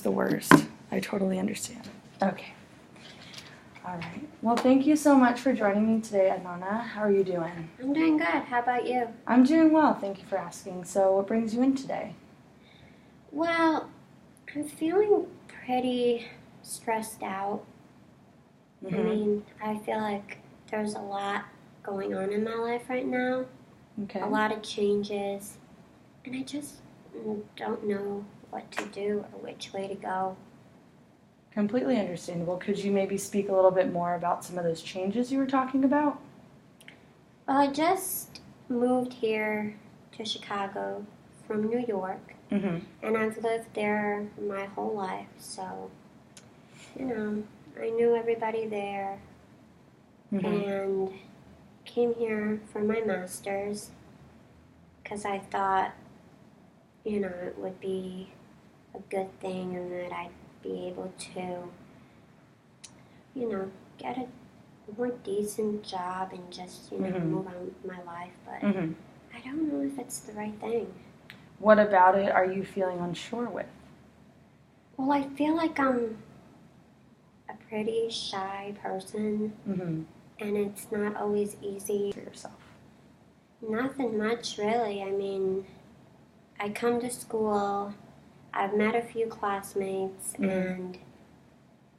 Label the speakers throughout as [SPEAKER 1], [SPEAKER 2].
[SPEAKER 1] the worst. I totally understand. Okay. All right. Well, thank you so much for joining me today, Adnana. How are you doing?
[SPEAKER 2] I'm doing good. How about you?
[SPEAKER 1] I'm doing well. Thank you for asking. So, what brings you in today?
[SPEAKER 2] Well, I'm feeling pretty stressed out. I mean, I feel like there's a lot going on in my life right now.
[SPEAKER 1] Okay.
[SPEAKER 2] A lot of changes. And I just don't know what to do or which way to go.
[SPEAKER 1] Completely understandable. Could you maybe speak a little bit more about some of those changes you were talking about?
[SPEAKER 2] Well, I just moved here to Chicago from New York.
[SPEAKER 1] Mm-hmm.
[SPEAKER 2] And I've lived there my whole life. So, I knew everybody there. And came here for my master's because I thought, it would be a good thing and that I'd be able to, get a more decent job and just, move on with my life. But I don't know if it's the right thing.
[SPEAKER 1] What about it are you feeling unsure with?
[SPEAKER 2] Well, I feel like I'm a pretty shy person. And it's not always easy
[SPEAKER 1] For yourself.
[SPEAKER 2] Nothing much, really. I mean, I come to school, I've met a few classmates, and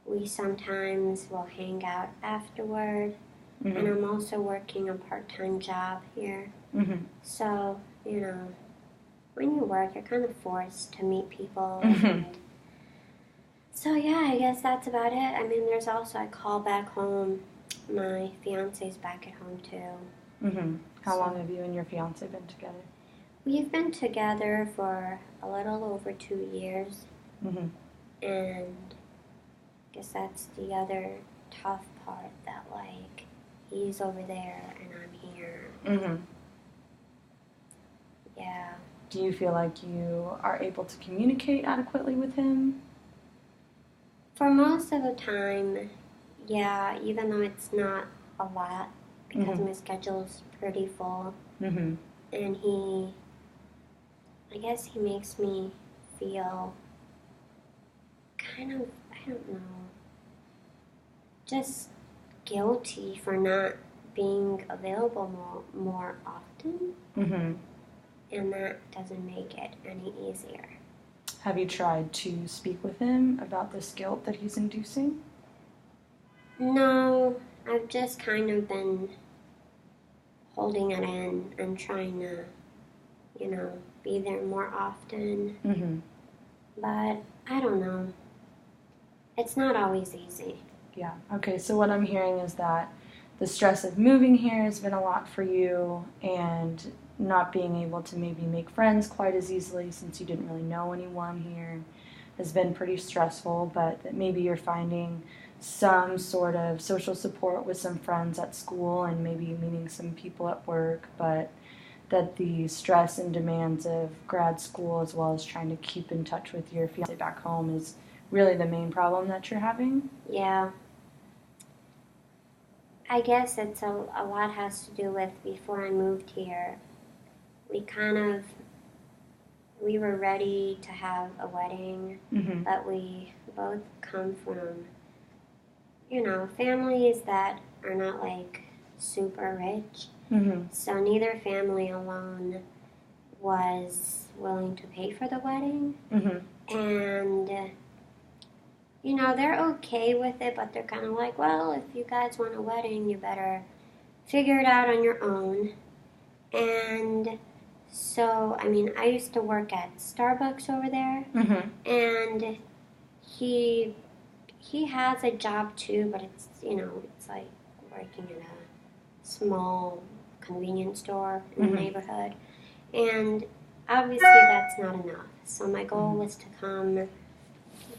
[SPEAKER 2] we sometimes will hang out afterward. And I'm also working a part-time job here. So, when you work, you're kind of forced to meet people. And so, yeah, I guess that's about it. I mean, there's also, I call back home. My fiance's back at home, too.
[SPEAKER 1] How long have you and your fiance been together?
[SPEAKER 2] We've been together for a little over 2 years. And I guess that's the other tough part, that, like, he's over there and I'm here. Yeah.
[SPEAKER 1] Do you feel like you are able to communicate adequately with him?
[SPEAKER 2] For most of the time, yeah, even though it's not a lot, because my schedule's pretty full. And I guess he makes me feel kind of, I don't know, just guilty for not being available more often. And that doesn't make it any easier.
[SPEAKER 1] Have you tried to speak with him about this guilt that he's inducing?
[SPEAKER 2] No, I've just kind of been holding it in and trying to, be there more often. But I don't know. It's not always easy.
[SPEAKER 1] Yeah. Okay, so what I'm hearing is that the stress of moving here has been a lot for you, and not being able to maybe make friends quite as easily since you didn't really know anyone here has been pretty stressful, but that maybe you're finding some sort of social support with some friends at school and maybe meeting some people at work, but that the stress and demands of grad school as well as trying to keep in touch with your fiance back home is really the main problem that you're having?
[SPEAKER 2] Yeah. I guess it's a lot has to do with before I moved here. We were ready to have a wedding, but we both come from, families that are not like super rich. So neither family alone was willing to pay for the wedding. And, they're okay with it, but they're kind of like, well, if you guys want a wedding, you better figure it out on your own. And so, I mean, I used to work at Starbucks over there, and he has a job too, but it's, it's like working in a small convenience store in the neighborhood. And obviously that's not enough. So my goal was to come,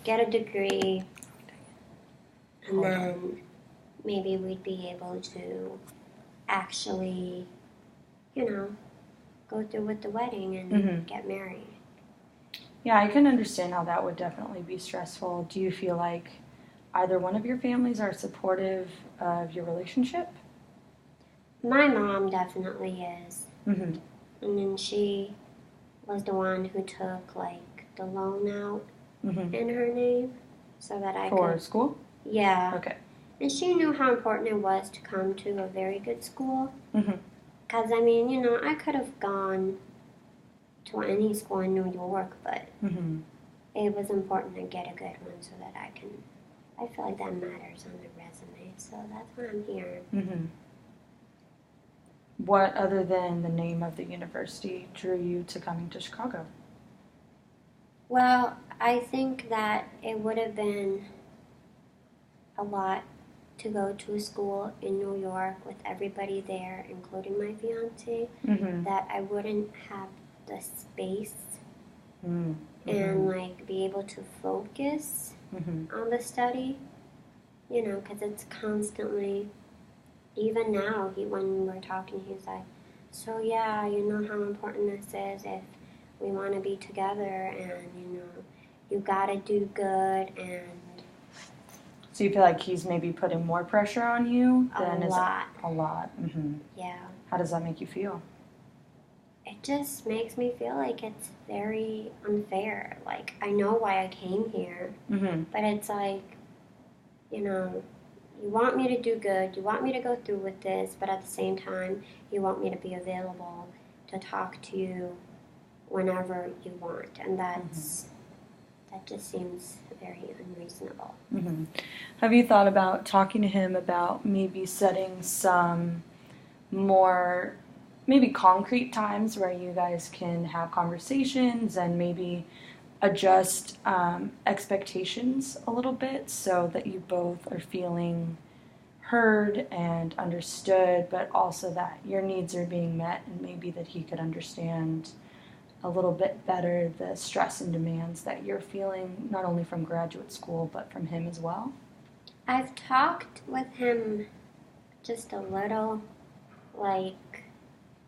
[SPEAKER 2] get a degree, and then maybe we'd be able to actually, go through with the wedding and get married.
[SPEAKER 1] Yeah, I can understand how that would definitely be stressful. Do you feel like either one of your families are supportive of your relationship?
[SPEAKER 2] My mom definitely is. And then she was the one who took, like, the loan out
[SPEAKER 1] Mm-hmm.
[SPEAKER 2] in her name so that I
[SPEAKER 1] For
[SPEAKER 2] could.
[SPEAKER 1] school?
[SPEAKER 2] Yeah.
[SPEAKER 1] Okay.
[SPEAKER 2] And she knew how important it was to come to a very good school.
[SPEAKER 1] Mm-hmm.
[SPEAKER 2] Because, I mean, you know, I could have gone to any school in New York, but
[SPEAKER 1] Mm-hmm.
[SPEAKER 2] it was important to get a good one so that I feel like that matters on the resume. So that's why I'm here.
[SPEAKER 1] Mm-hmm. What, other than the name of the university, drew you to coming to Chicago?
[SPEAKER 2] Well, I think that it would have been a lot to go to a school in New York with everybody there, including my fiance,
[SPEAKER 1] Mm-hmm.
[SPEAKER 2] that I wouldn't have the space
[SPEAKER 1] Mm-hmm.
[SPEAKER 2] and like be able to focus
[SPEAKER 1] Mm-hmm.
[SPEAKER 2] on the study, you know, because it's constantly, even now, when we're talking, he's like, so yeah, you know how important this is if we want to be together, and you know, you gotta do good, and
[SPEAKER 1] So you feel like he's maybe putting more pressure on you than
[SPEAKER 2] a lot.
[SPEAKER 1] A lot. Mm-hmm.
[SPEAKER 2] Yeah.
[SPEAKER 1] How does that make you feel?
[SPEAKER 2] It just makes me feel like it's very unfair. Like, I know why I came here,
[SPEAKER 1] Mm-hmm.
[SPEAKER 2] but it's like, you know, you want me to do good, you want me to go through with this, but at the same time, you want me to be available to talk to you whenever you want. And that just seems very unreasonable.
[SPEAKER 1] Mm-hmm. Have you thought about talking to him about maybe setting some more, maybe concrete times where you guys can have conversations and maybe adjust expectations a little bit so that you both are feeling heard and understood, but also that your needs are being met, and maybe that he could understand a little bit better the stress and demands that you're feeling, not only from graduate school, but from him as well?
[SPEAKER 2] I've talked with him just a little, like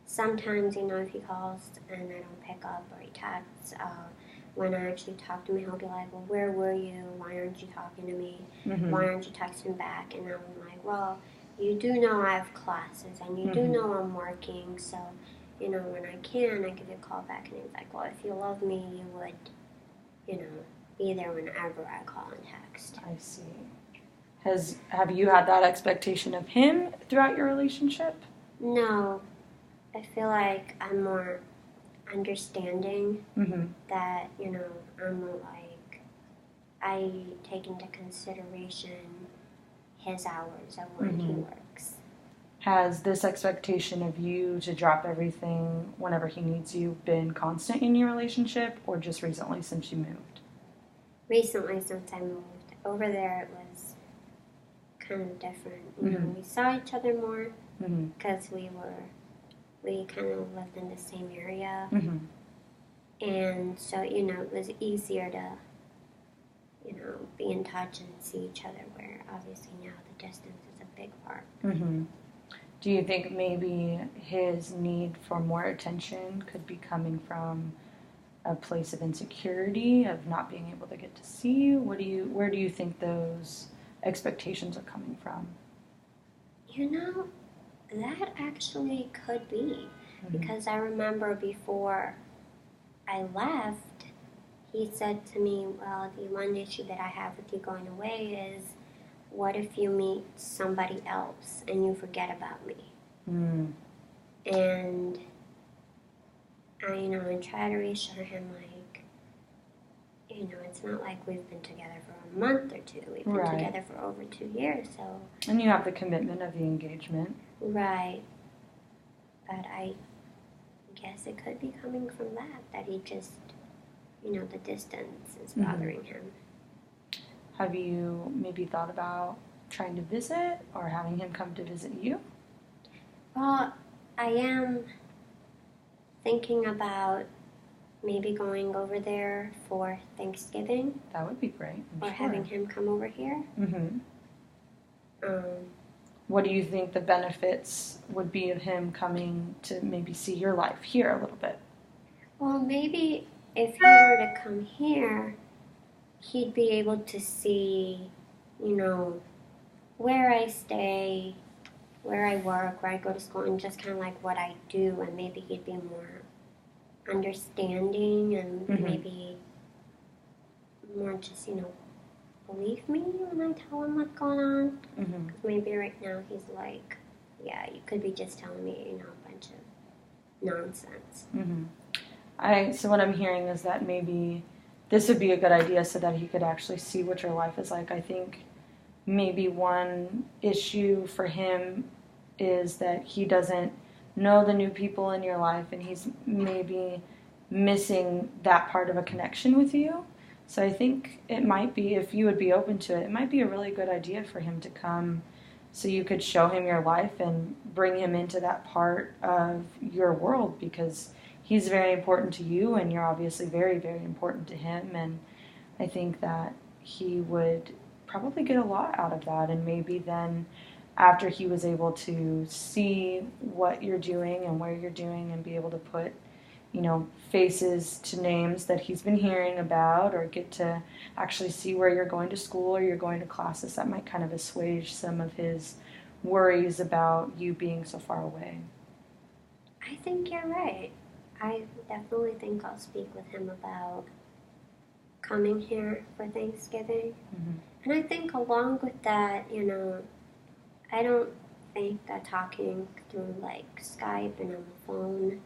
[SPEAKER 2] sometimes, you know, if he calls and I don't pick up or he texts, when I actually talk to him, he'll be like, well, where were you? Why aren't you talking to me?
[SPEAKER 1] Mm-hmm.
[SPEAKER 2] Why aren't you texting back? And I'm like, well, you do know I have classes and you do know I'm working, so, you know, when I can, I give you a call back. And he's like, well, if you love me, you would, you know, be there whenever I call and text.
[SPEAKER 1] I see. Have you had that expectation of him throughout your relationship?
[SPEAKER 2] No, I feel like I'm more understanding
[SPEAKER 1] Mm-hmm.
[SPEAKER 2] that, you know, I'm like, I take into consideration his hours of when he works.
[SPEAKER 1] Has this expectation of you to drop everything whenever he needs you been constant in your relationship, or just recently since you moved?
[SPEAKER 2] Recently, since I moved. Over there, it was kind of different. You know, we saw each other more because we kind of lived in the same area.
[SPEAKER 1] Mm-hmm.
[SPEAKER 2] And so, you know, it was easier to, you know, be in touch and see each other, where obviously now the distance is a big part.
[SPEAKER 1] Mm-hmm. Do you think maybe his need for more attention could be coming from a place of insecurity, of not being able to get to see you? Where do you think those expectations are coming from?
[SPEAKER 2] You know, that actually could be. Because I remember before I left, he said to me, well, the one issue that I have with you going away is, what if you meet somebody else and you forget about me? And I, you know, I try to reassure him, like, you know, it's not like we've been together for a month or two. We've been together for over 2 years, so.
[SPEAKER 1] And you have the commitment of the engagement.
[SPEAKER 2] Right. But I guess it could be coming from that he just, you know, the distance is bothering him.
[SPEAKER 1] Have you maybe thought about trying to visit or having him come to visit you?
[SPEAKER 2] Well, I am thinking about maybe going over there for Thanksgiving.
[SPEAKER 1] That would be great.
[SPEAKER 2] Or having him come over here.
[SPEAKER 1] Mm-hmm. What do you think the benefits would be of him coming to maybe see your life here a little bit?
[SPEAKER 2] Well, maybe if he were to come here, he'd be able to see, you know, where I stay, where I work, where I go to school, and just kind of like what I do, and maybe he'd be more understanding and maybe more just, believe me when I tell him what's going on.
[SPEAKER 1] Mm-hmm.
[SPEAKER 2] Because maybe right now he's like, yeah, you could be just telling me, a bunch of nonsense.
[SPEAKER 1] Mm-hmm. So what I'm hearing is that maybe this would be a good idea so that he could actually see what your life is like. I think maybe one issue for him is that he doesn't know the new people in your life, and he's maybe missing that part of a connection with you. So I think it might be, if you would be open to it, it might be a really good idea for him to come so you could show him your life and bring him into that part of your world, because he's very important to you and you're obviously very, very important to him. And I think that he would probably get a lot out of that. And maybe then after he was able to see what you're doing and where you're doing and be able to put, faces to names that he's been hearing about, or get to actually see where you're going to school or you're going to classes, that might kind of assuage some of his worries about you being so far away.
[SPEAKER 2] I think you're right. I definitely think I'll speak with him about coming here for Thanksgiving.
[SPEAKER 1] Mm-hmm.
[SPEAKER 2] And I think along with that, I don't think that talking through like Skype and on the phone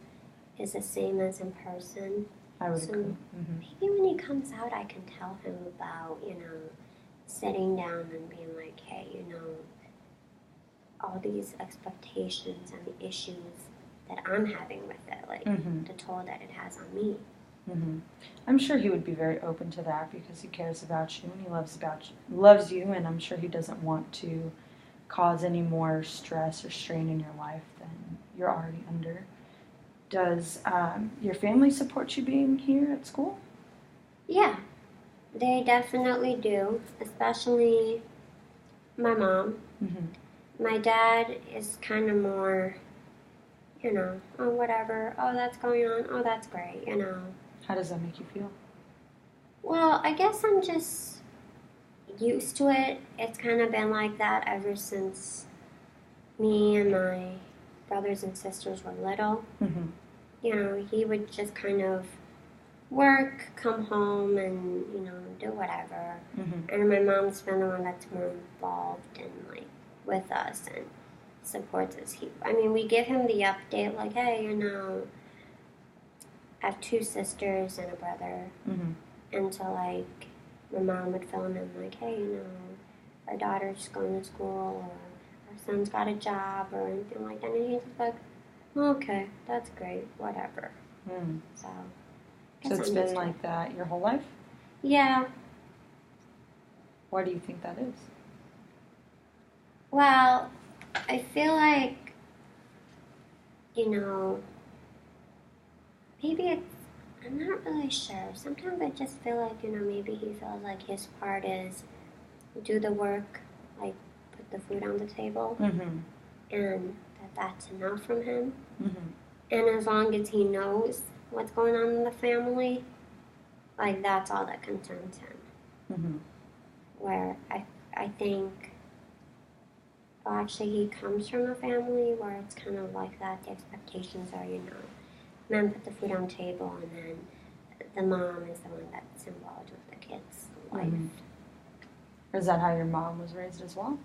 [SPEAKER 2] is the same as in person.
[SPEAKER 1] I would
[SPEAKER 2] So
[SPEAKER 1] agree. Mm-hmm.
[SPEAKER 2] maybe when he comes out, I can tell him about, sitting down and being like, hey, all these expectations and the issues that I'm having with it, like the toll that it has on me.
[SPEAKER 1] Mm-hmm. I'm sure he would be very open to that because he cares about you and he loves you, and I'm sure he doesn't want to cause any more stress or strain in your life than you're already under. Does your family support you being here at school?
[SPEAKER 2] Yeah, they definitely do, especially my mom.
[SPEAKER 1] Mm-hmm.
[SPEAKER 2] My dad is kind of more, oh, whatever, oh, that's going on, oh, that's great,
[SPEAKER 1] How does that make you feel?
[SPEAKER 2] Well, I guess I'm just used to it. It's kind of been like that ever since me and my brothers and sisters were little.
[SPEAKER 1] Mm-hmm.
[SPEAKER 2] He would just kind of work, come home, and, do whatever.
[SPEAKER 1] Mm-hmm.
[SPEAKER 2] And my mom's been the one that's more involved and, with us and supports us. We give him the update, like, hey, I have 2 sisters and a brother.
[SPEAKER 1] Mm-hmm.
[SPEAKER 2] And so, my mom would phone him, like, hey, our daughter's going to school, or our son's got a job, or anything like that. And he's just like, okay, that's great, whatever.
[SPEAKER 1] Mm.
[SPEAKER 2] So
[SPEAKER 1] it's been like that your whole life?
[SPEAKER 2] Yeah.
[SPEAKER 1] Why do you think that is?
[SPEAKER 2] Well, I feel like, maybe it's, I'm not really sure. Sometimes I just feel like, maybe he feels like his part is do the work, like put the food on the table, and that's enough from him. And as long as he knows what's going on in the family, that's all that concerns him. Where I think, well, actually he comes from a family where it's kind of like that. The expectations are, men put the food on the table, and then the mom is the one that's involved with the kids' life.
[SPEAKER 1] Is that how your mom was raised as well?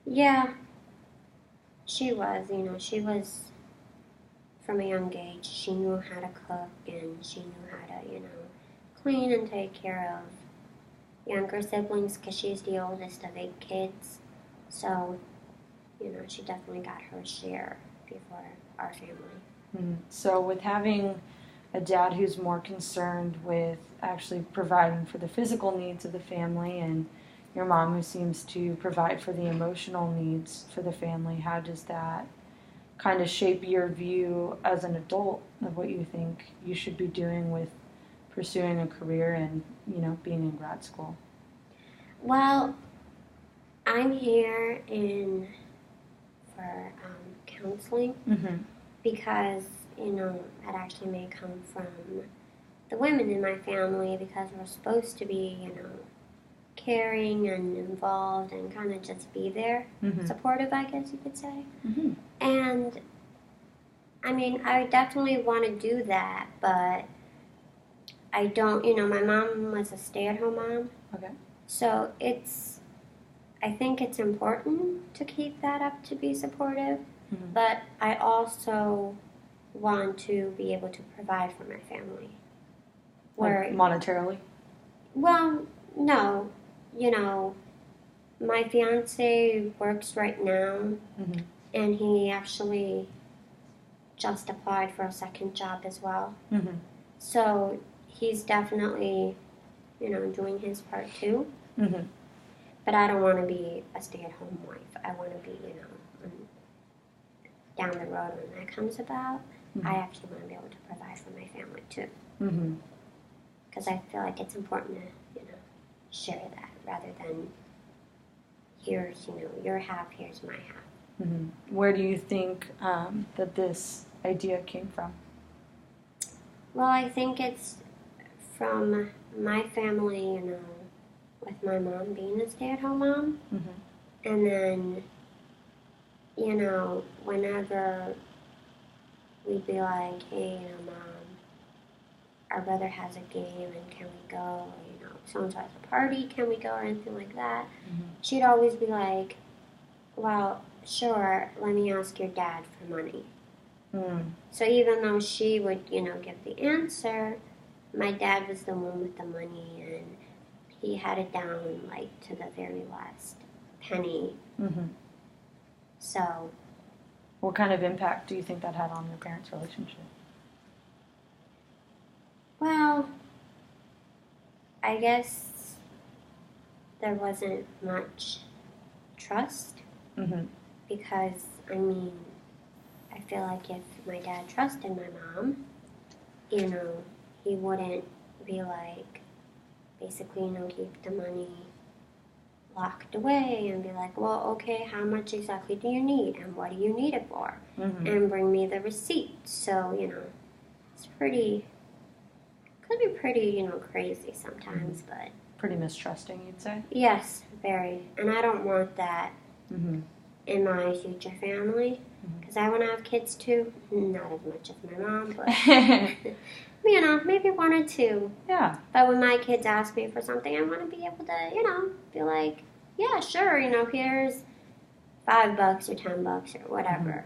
[SPEAKER 2] Yeah, she was. She was, from a young age, she knew how to cook, and she knew how to, clean and take care of younger siblings, because she's the oldest of 8 kids. So, she definitely got her share before our family.
[SPEAKER 1] So with having a dad who's more concerned with actually providing for the physical needs of the family, and your mom who seems to provide for the emotional needs for the family, how does that kind of shape your view as an adult of what you think you should be doing with pursuing a career and, being in grad school?
[SPEAKER 2] Well, I'm here for counseling because, that actually may come from the women in my family, because we're supposed to be, caring and involved and kind of just be there, supportive, I guess you could say. And, I definitely want to do that, but I don't, my mom was a stay-at-home mom.
[SPEAKER 1] Okay.
[SPEAKER 2] So I think it's important to keep that up to be supportive, but I also want to be able to provide for my family.
[SPEAKER 1] Like monetarily?
[SPEAKER 2] Well, no. My fiance works right now, and he actually just applied for a second job as well. So he's definitely, doing his part too. But I don't want to be a stay-at-home wife. I want to be, down the road when that comes about, I actually want to be able to provide for my family too. Because I feel like it's important to, share that rather than here's, your half, here's my half.
[SPEAKER 1] Where do you think that this idea came from?
[SPEAKER 2] Well, I think it's from my family, with my mom being a stay-at-home mom. And then, whenever we'd be like, hey, Mom, our brother has a game and can we go? So-and-so has a party, can we go? Or anything like that. She'd always be like, well, sure, let me ask your dad for money. So even though she would, give the answer, my dad was the one with the money, and he had it down, to the very last penny. So...
[SPEAKER 1] What kind of impact do you think that had on your parents' relationship?
[SPEAKER 2] Well, I guess there wasn't much trust. Because, I feel like if my dad trusted my mom, he wouldn't be like, basically, keep the money locked away and be like, well, okay, how much exactly do you need and what do you need it for? And bring me the receipt. So, it's could be pretty, crazy sometimes, but...
[SPEAKER 1] Pretty mistrusting, you'd say?
[SPEAKER 2] Yes, very. And I don't want that in my future family, because I want to have kids too. Not as much as my mom, but... maybe one or two.
[SPEAKER 1] Yeah.
[SPEAKER 2] But when my kids ask me for something, I want to be able to, be like, yeah, sure, here's $5 or $10 or whatever.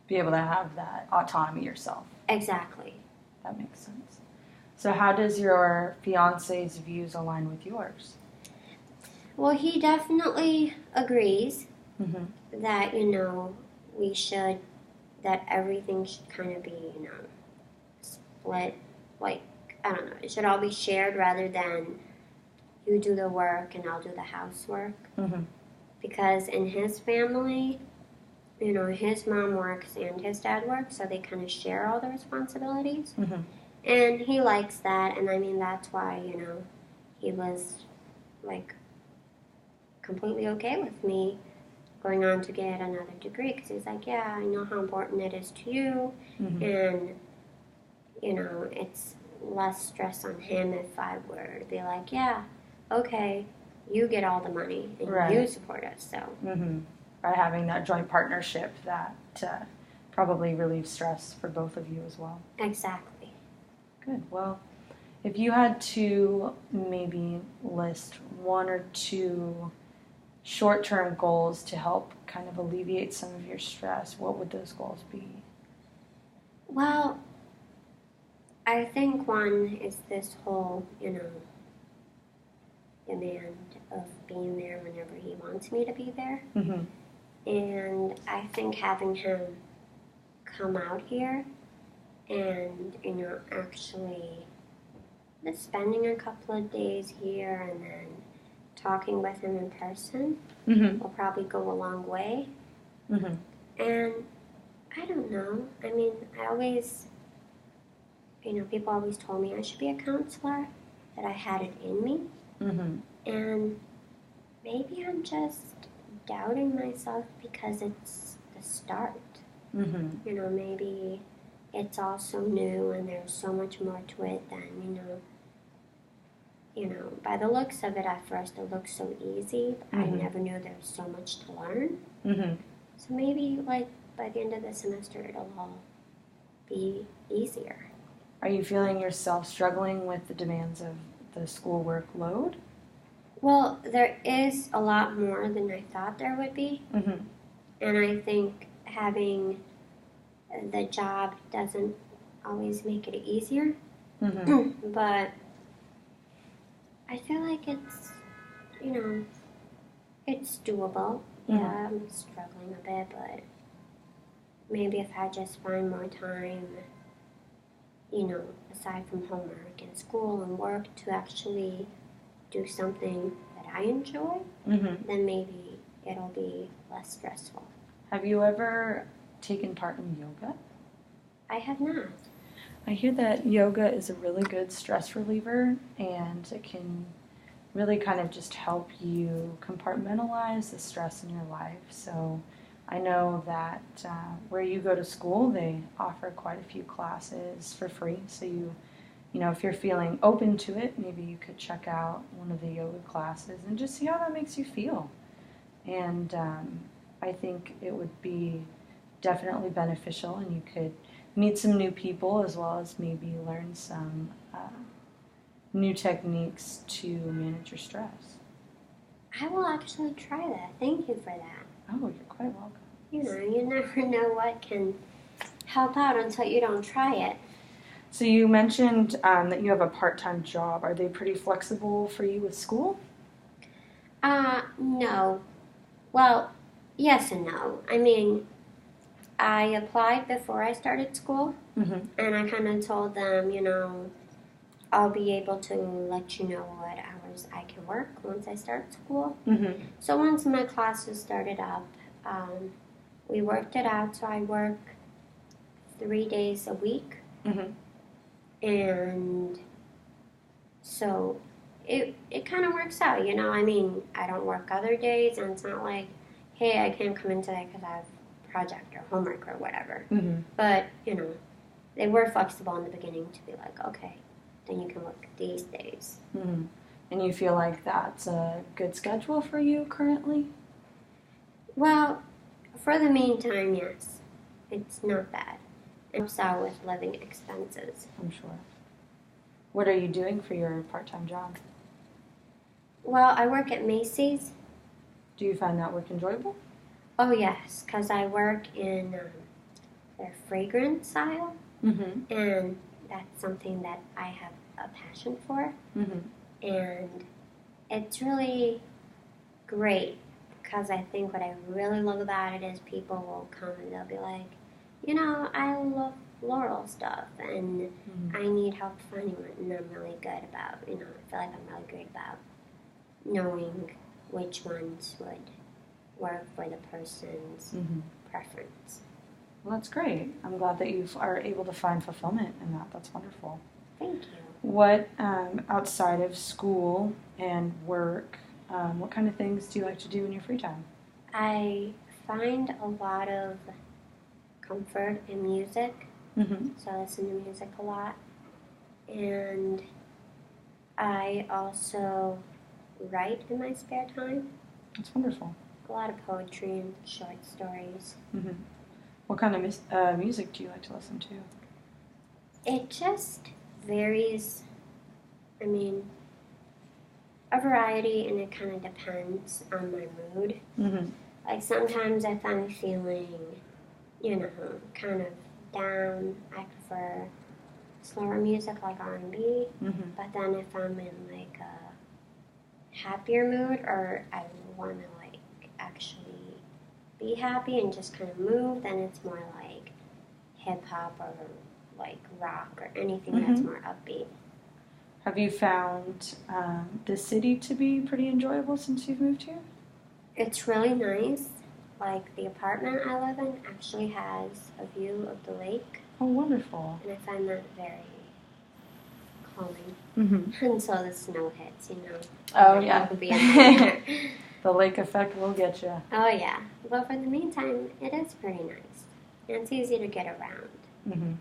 [SPEAKER 1] Be able to have that autonomy yourself.
[SPEAKER 2] Exactly.
[SPEAKER 1] That makes sense. So how does your fiance's views align with yours?
[SPEAKER 2] Well, he definitely agrees that, that everything should kind of be, split, I don't know, it should all be shared rather than you do the work and I'll do the housework. Because in his family, his mom works and his dad works, so they kind of share all the responsibilities. And he likes that, and that's why, he was, completely okay with me going on to get another degree, because he's like, yeah, I know how important it is to you, and it's less stress on him if I were to be like, yeah, okay, you get all the money and you support us. So
[SPEAKER 1] by having that joint partnership, that probably relieves stress for both of you as well.
[SPEAKER 2] Exactly.
[SPEAKER 1] Good. Well, if you had to maybe list one or two short-term goals to help kind of alleviate some of your stress, what would those goals be?
[SPEAKER 2] Well, I think one is this whole, demand of being there whenever he wants me to be there. And I think having him come out here and, actually just spending a couple of days here and then talking with him in person will probably go a long way. And I don't know. I always... people always told me I should be a counselor, that I had it in me. And maybe I'm just doubting myself because it's the start. Maybe it's all so new and there's so much more to it than, by the looks of it at first it looks so easy, but I never knew there was so much to learn. So maybe, by the end of the semester it'll all be easier.
[SPEAKER 1] Are you feeling yourself struggling with the demands of the schoolwork load?
[SPEAKER 2] Well, there is a lot more than I thought there would be.
[SPEAKER 1] Mm-hmm.
[SPEAKER 2] And I think having the job doesn't always make it easier.
[SPEAKER 1] Mm-hmm.
[SPEAKER 2] But I feel like it's, it's doable.
[SPEAKER 1] Mhm.
[SPEAKER 2] Yeah, I'm struggling a bit, but maybe if I just find more time, aside from homework and school and work to actually do something that I enjoy,
[SPEAKER 1] Mm-hmm.
[SPEAKER 2] then maybe it'll be less stressful.
[SPEAKER 1] Have you ever taken part in yoga?
[SPEAKER 2] I have not.
[SPEAKER 1] I hear that yoga is a really good stress reliever, and it can really kind of just help you compartmentalize the stress in your life. So I know that where you go to school, they offer quite a few classes for free. So if you're feeling open to it, maybe you could check out one of the yoga classes and just see how that makes you feel. And I think it would be definitely beneficial, and you could meet some new people as well as maybe learn some new techniques to manage your stress.
[SPEAKER 2] I will actually try that. Thank you for that.
[SPEAKER 1] Oh, you're quite welcome.
[SPEAKER 2] You never know what can help out until you don't try it.
[SPEAKER 1] So you mentioned that you have a part-time job. Are they pretty flexible for you with school?
[SPEAKER 2] No. Well, yes and no. I mean, I applied before I started school,
[SPEAKER 1] Mm-hmm.
[SPEAKER 2] and I kind of told them, I'll be able to let you know what hours I can work once I start school.
[SPEAKER 1] Mm-hmm.
[SPEAKER 2] So once my classes started up, we worked it out. So I work 3 days a week,
[SPEAKER 1] Mm-hmm.
[SPEAKER 2] and so it kind of works out. I mean, I don't work other days, and it's not like, hey, I can't come in today because I have a project or homework or whatever.
[SPEAKER 1] Mm-hmm.
[SPEAKER 2] But they were flexible in the beginning to be like, okay, then you can work these days.
[SPEAKER 1] Mm-hmm. And you feel like that's a good schedule for you currently?
[SPEAKER 2] Well, for the meantime, yes, it's not bad. It helps out with living expenses.
[SPEAKER 1] I'm sure. What are you doing for your part-time job?
[SPEAKER 2] Well, I work at Macy's.
[SPEAKER 1] Do you find that work enjoyable?
[SPEAKER 2] Oh, yes, because I work in their fragrance aisle,
[SPEAKER 1] Mm-hmm.
[SPEAKER 2] and that's something that I have a passion for.
[SPEAKER 1] Mm-hmm.
[SPEAKER 2] And it's really great because I think what I really love about it is people will come and they'll be like, I love floral stuff and
[SPEAKER 1] Mm-hmm.
[SPEAKER 2] I need help finding one, and I'm really good about, I feel like I'm really good about knowing which ones would work for the person's
[SPEAKER 1] Mm-hmm.
[SPEAKER 2] preference.
[SPEAKER 1] Well, that's great. I'm glad that you are able to find fulfillment in that. That's wonderful.
[SPEAKER 2] Thank you.
[SPEAKER 1] What, outside of school and work, what kind of things do you like to do in your free time?
[SPEAKER 2] I find a lot of comfort in music,
[SPEAKER 1] Mm-hmm.
[SPEAKER 2] so I listen to music a lot. And I also write in my spare time.
[SPEAKER 1] That's wonderful.
[SPEAKER 2] A lot of poetry and short stories.
[SPEAKER 1] Mm-hmm. What kind of music do you like to listen to?
[SPEAKER 2] It just varies. I mean, a variety, and it kind of depends on my mood.
[SPEAKER 1] Mm-hmm.
[SPEAKER 2] Like sometimes if I'm feeling, kind of down, I prefer slower music like R&B.
[SPEAKER 1] Mm-hmm.
[SPEAKER 2] But then if I'm in like a happier mood, or I want to actually be happy and just kind of move, then it's more like hip hop or like rock or anything that's more upbeat.
[SPEAKER 1] Have you found the city to be pretty enjoyable since you've moved here?
[SPEAKER 2] It's really nice. Like the apartment I live in actually has a view of the lake,
[SPEAKER 1] Oh, wonderful.
[SPEAKER 2] and I find that very calming.
[SPEAKER 1] Mm-hmm.
[SPEAKER 2] Until the snow hits,
[SPEAKER 1] Oh, yeah.
[SPEAKER 2] It will be a nightmare.
[SPEAKER 1] The lake effect will get you.
[SPEAKER 2] Oh yeah, but for the meantime, it is pretty nice, and it's easy to get around.
[SPEAKER 1] Mm-hmm.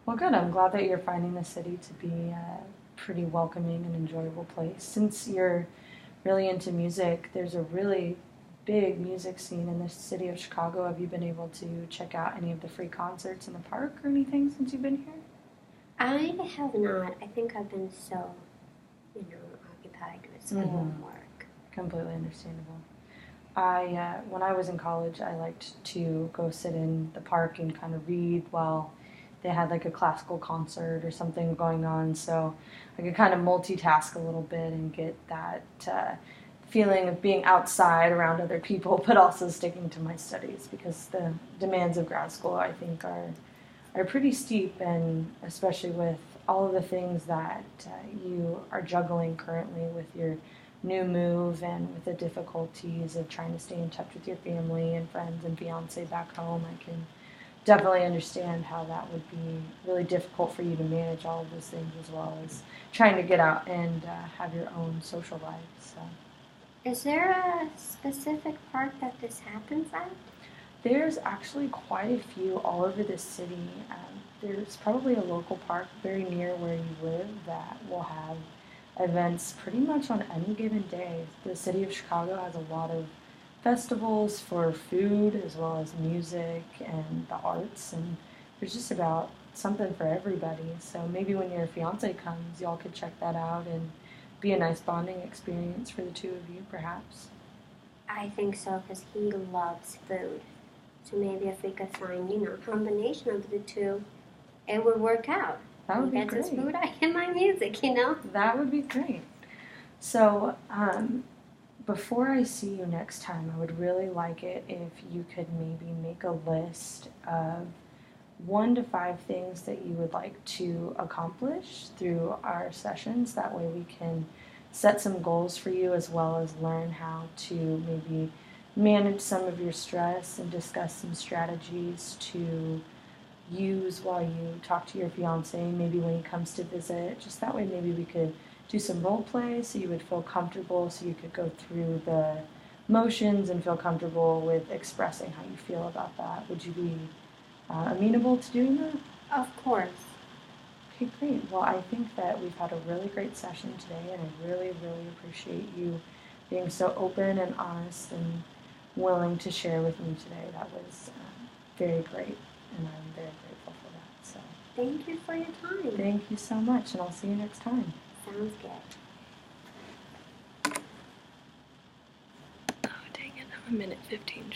[SPEAKER 1] Well, good. I'm glad that you're finding the city to be a pretty welcoming and enjoyable place. Since you're really into music, there's a really big music scene in the city of Chicago. Have you been able to check out any of the free concerts in the park or anything since you've been here?
[SPEAKER 2] I have not. I think I've been so, occupied with school and work.
[SPEAKER 1] Completely understandable. When I was in college, I liked to go sit in the park and kind of read while they had like a classical concert or something going on. So I could kind of multitask a little bit and get that feeling of being outside around other people, but also sticking to my studies because the demands of grad school, I think, are pretty steep, and especially with all of the things that you are juggling currently with your new move and with the difficulties of trying to stay in touch with your family and friends and fiance back home. I can definitely understand how that would be really difficult for you to manage all of those things as well as trying to get out and have your own social life. So
[SPEAKER 2] Is there a specific park that this happens at?
[SPEAKER 1] there's actually quite a few all over the city. There's probably a local park very near where you live that will have events pretty much on any given day. The city of Chicago has a lot of festivals for food as well as music and the arts, and there's just about something for everybody. So maybe when your fiance comes, y'all could check that out and be a nice bonding experience for the two of you, perhaps.
[SPEAKER 2] I think so because he loves food. So maybe if we could find, a combination of the two, it would work out.
[SPEAKER 1] That would
[SPEAKER 2] He
[SPEAKER 1] be
[SPEAKER 2] gets his
[SPEAKER 1] great.
[SPEAKER 2] food, I get my music.
[SPEAKER 1] That would be great. So, before I see you next time, I would really like it if you could maybe make a list of 1 to 5 things that you would like to accomplish through our sessions. That way, we can set some goals for you as well as learn how to maybe manage some of your stress and discuss some strategies to use while you talk to your fiance, maybe when he comes to visit. Just that way, maybe we could do some role play so you would feel comfortable, so you could go through the motions and feel comfortable with expressing how you feel about that. Would you be amenable to doing that?
[SPEAKER 2] Of course.
[SPEAKER 1] Okay, great. Well, I think that we've had a really great session today, and I really, really appreciate you being so open and honest and willing to share with me today. That was very great, and I'm very grateful for that. So
[SPEAKER 2] Thank you for your time.
[SPEAKER 1] thank you so much, and I'll see you next time.
[SPEAKER 2] Sounds good.
[SPEAKER 1] Oh, dang it. I'm a minute 15